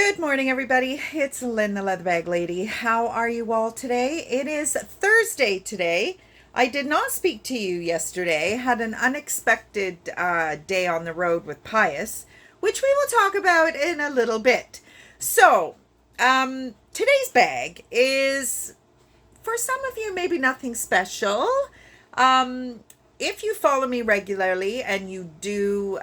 Good morning, everybody. It's Lynn, the Leather Bag Lady. How are you all today? It is Thursday today. I did not speak to you yesterday. Had an unexpected day on the road with Pius, which we will talk about in a little bit. So, today's bag is, for some of you, maybe nothing special. If you follow me regularly and you do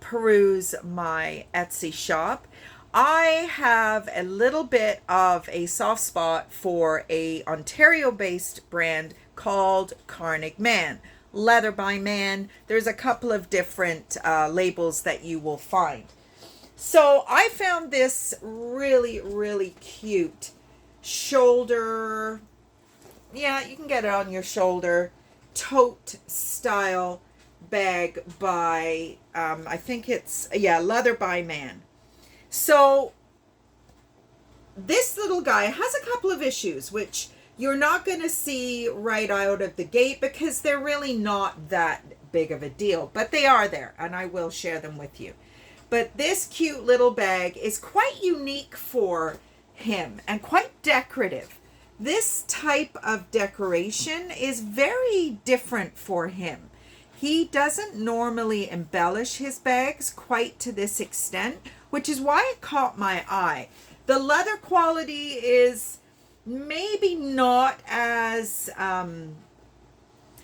peruse my Etsy shop, I have a little bit of a soft spot for a Ontario-based brand called Karnig Mann. Leather by Man. There's a couple of different labels that you will find. So I found this really, really cute shoulder. Yeah, you can get it on your shoulder. Tote style bag by, I think it's, Leather by Man. So this little guy has a couple of issues, which you're not going to see right out of the gate because they're really not that big of a deal, but they are there and I will share them with you. But this cute little bag is quite unique for him and quite decorative. This type of decoration is very different for him. He doesn't normally embellish his bags quite to this extent, which is why it caught my eye. The leather quality is maybe not as, I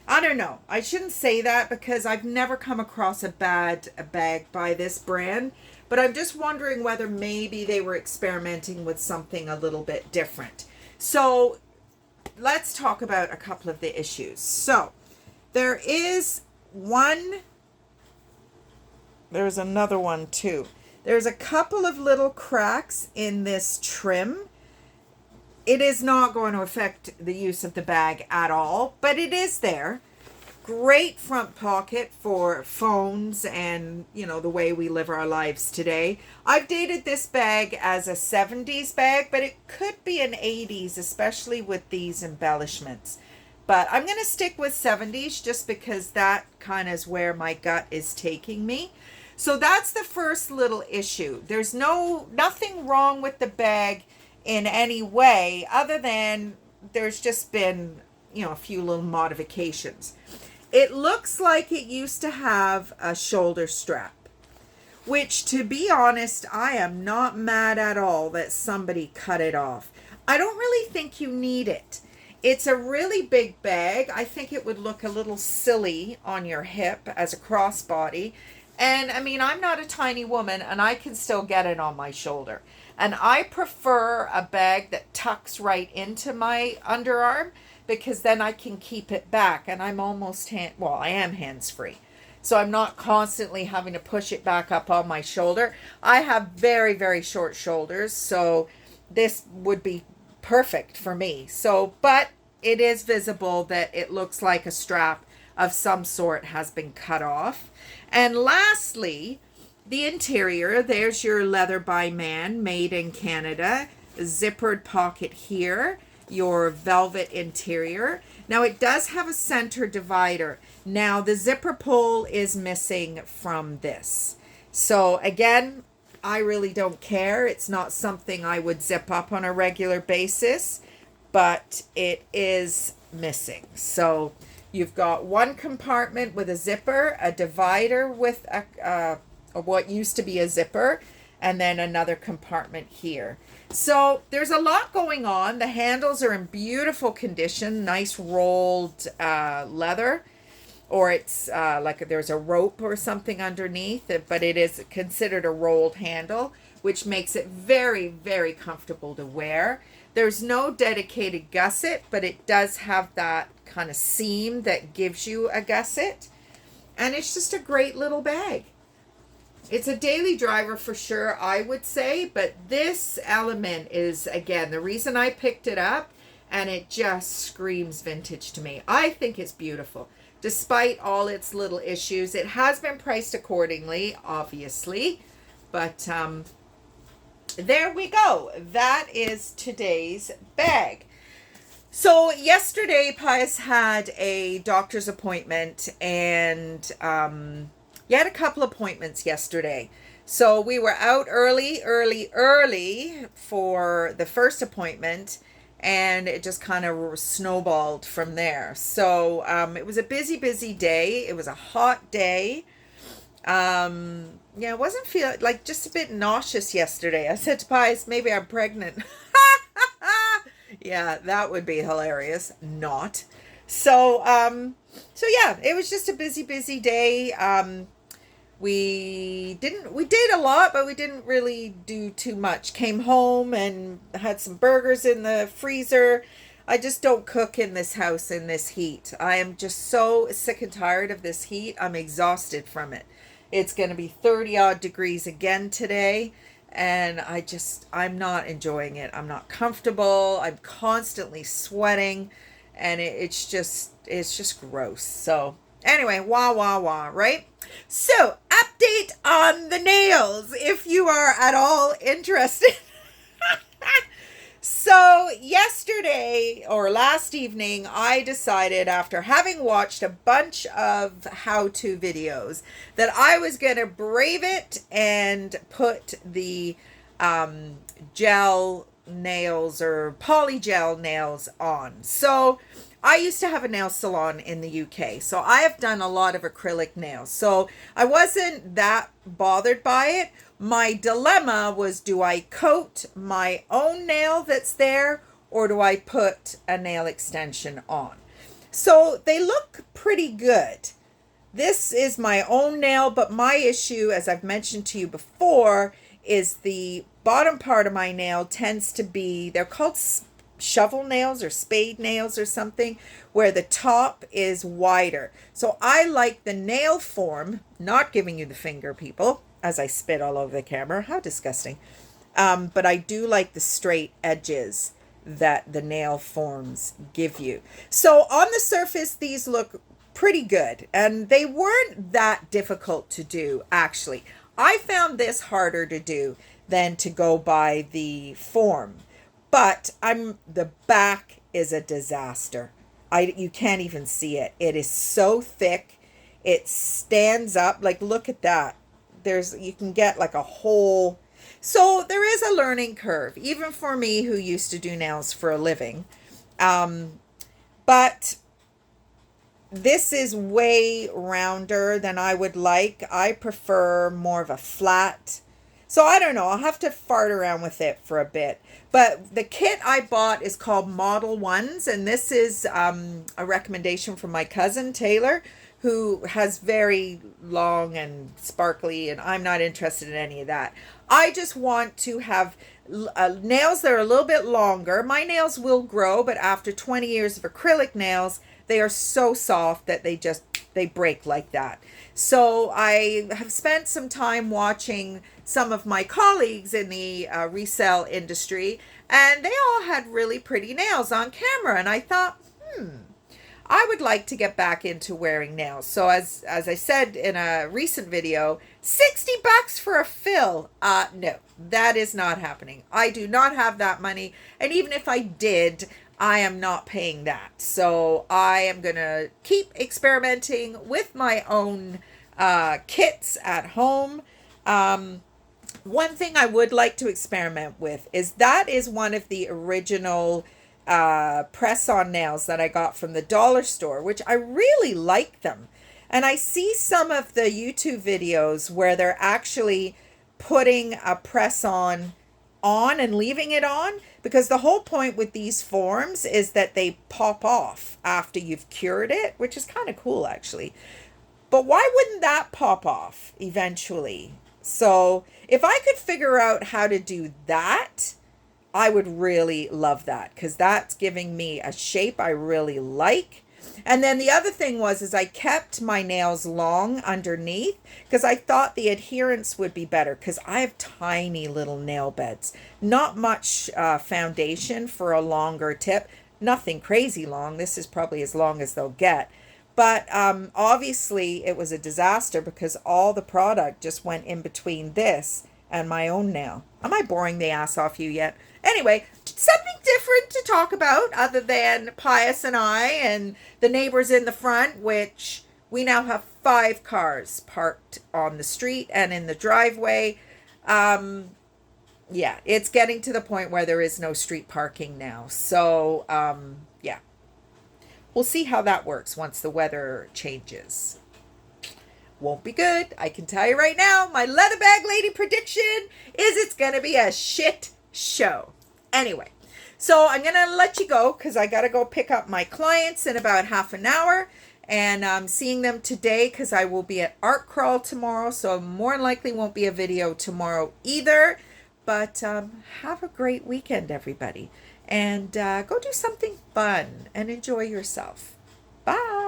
don't know. I shouldn't say that because I've never come across a bad bag by this brand, but I'm just wondering whether maybe they were experimenting with something a little bit different. So let's talk about a couple of the issues. So there is one, there's another one too. There's a couple of little cracks in this trim. It is not going to affect the use of the bag at all, but it is there. Great front pocket for phones and, you know, the way we live our lives today. I've dated this bag as a 70s bag, but it could be an 80s, especially with these embellishments. But I'm going to stick with 70s just because that kind of is where my gut is taking me. So that's the first little issue. There's nothing wrong with the bag in any way other than there's just been, a few little modifications. It looks like it used to have a shoulder strap, which, to be honest, I am not mad at all that somebody cut it off. I don't really think you need it. It's a really big bag. I think it would look a little silly on your hip as a crossbody. And I mean, I'm not a tiny woman and I can still get it on my shoulder. And I prefer a bag that tucks right into my underarm because then I can keep it back and I'm almost I am hands-free. So I'm not constantly having to push it back up on my shoulder. I have very, very short shoulders, so this would be perfect for me. So, but it is visible that it looks like a strap of some sort has been cut off. And lastly, the interior. There's your Leather by Man, made in Canada. Zippered pocket here. Your velvet interior. Now it does have a center divider. Now the zipper pull is missing from this. So again, I really don't care. It's not something I would zip up on a regular basis, but it is missing. So you've got one compartment with a zipper, a divider with a what used to be a zipper, and then another compartment here. So there's a lot going on. The handles are in beautiful condition, nice rolled leather, or it's like there's a rope or something underneath it, but it is considered a rolled handle, which makes it very, very comfortable to wear. There's no dedicated gusset, but it does have that kind of seam that gives you a gusset. And it's just a great little bag. It's a daily driver for sure, I would say, but this element is, again, the reason I picked it up, and it just screams vintage to me. I think it's beautiful. Despite all its little issues, it has been priced accordingly, obviously, but there we go. That is today's bag. So yesterday, Pius had a doctor's appointment, and he had a couple appointments yesterday. So we were out early for the first appointment, and it just kind of snowballed from there. So it was a busy day. It was a hot day. Yeah, I wasn't feeling like just a bit nauseous yesterday. I said to Pius, maybe I'm pregnant. Yeah, that would be hilarious. Not. So yeah, it was just a busy day. We did a lot, but we didn't really do too much. Came home and had some burgers in the freezer. I just don't cook in this house in this heat. I am just so sick and tired of this heat. I'm exhausted from it. It's going to be 30 odd degrees again today, and I'm not enjoying it. I'm not comfortable. I'm constantly sweating, and it's just gross. So anyway, wah, right? So, update on the nails, if you are at all interested. So, yesterday or last evening, I decided, after having watched a bunch of how-to videos, that I was going to brave it and put the gel nails or polygel nails on. So, I used to have a nail salon in the UK, so I have done a lot of acrylic nails. So I wasn't that bothered by it. My dilemma was, do I coat my own nail that's there, or do I put a nail extension on? So they look pretty good. This is my own nail, but my issue, as I've mentioned to you before, is the bottom part of my nail tends to be, they're called shovel nails or spade nails or something, where the top is wider. So I like the nail form, not giving you the finger, people, as I spit all over the camera. How disgusting. But I do like the straight edges that the nail forms give you. So on the surface, these look pretty good, and they weren't that difficult to do, actually. I found this harder to do than to go by the form. But the back is a disaster. You can't even see it. It is so thick. It stands up. Like, look at that. You can get like a whole. So there is a learning curve, even for me who used to do nails for a living. But this is way rounder than I would like. I prefer more of a flat. So I don't know. I'll have to fart around with it for a bit. But the kit I bought is called Model Ones. And this is a recommendation from my cousin, Taylor, who has very long and sparkly. And I'm not interested in any of that. I just want to have nails that are a little bit longer. My nails will grow, but after 20 years of acrylic nails, they are so soft that they break like that. So I have spent some time watching some of my colleagues in the resale industry, and they all had really pretty nails on camera. And I thought, I would like to get back into wearing nails. So as I said in a recent video, $60 for a fill. No, that is not happening. I do not have that money. And even if I did, I am not paying that. So I am going to keep experimenting with my own kits at home. One thing I would like to experiment with is one of the original press-on nails that I got from the dollar store, which I really like them. And I see some of the YouTube videos where they're actually putting a press-on and leaving it on, because the whole point with these forms is that they pop off after you've cured it, which is kind of cool actually. But why wouldn't that pop off eventually? So if I could figure out how to do that, I would really love that, because that's giving me a shape I really like. And then the other thing is I kept my nails long underneath because I thought the adherence would be better, because I have tiny little nail beds. Not much foundation for a longer tip. Nothing crazy long. This is probably as long as they'll get. But obviously it was a disaster because all the product just went in between this and my own nail. Am I boring the ass off you yet? Anyway, something different to talk about other than Pius and I and the neighbors in the front, which We now have 5 cars parked on the street and in the driveway. Yeah, it's getting to the point where there is no street parking now. So, yeah, we'll see how that works once the weather changes. Won't be good. I can tell you right now, my leather bag lady prediction is it's going to be a shit show. Anyway, so I'm going to let you go because I got to go pick up my clients in about half an hour. And I'm seeing them today because I will be at Art Crawl tomorrow. So more than likely won't be a video tomorrow either. But have a great weekend, everybody. And go do something fun and enjoy yourself. Bye.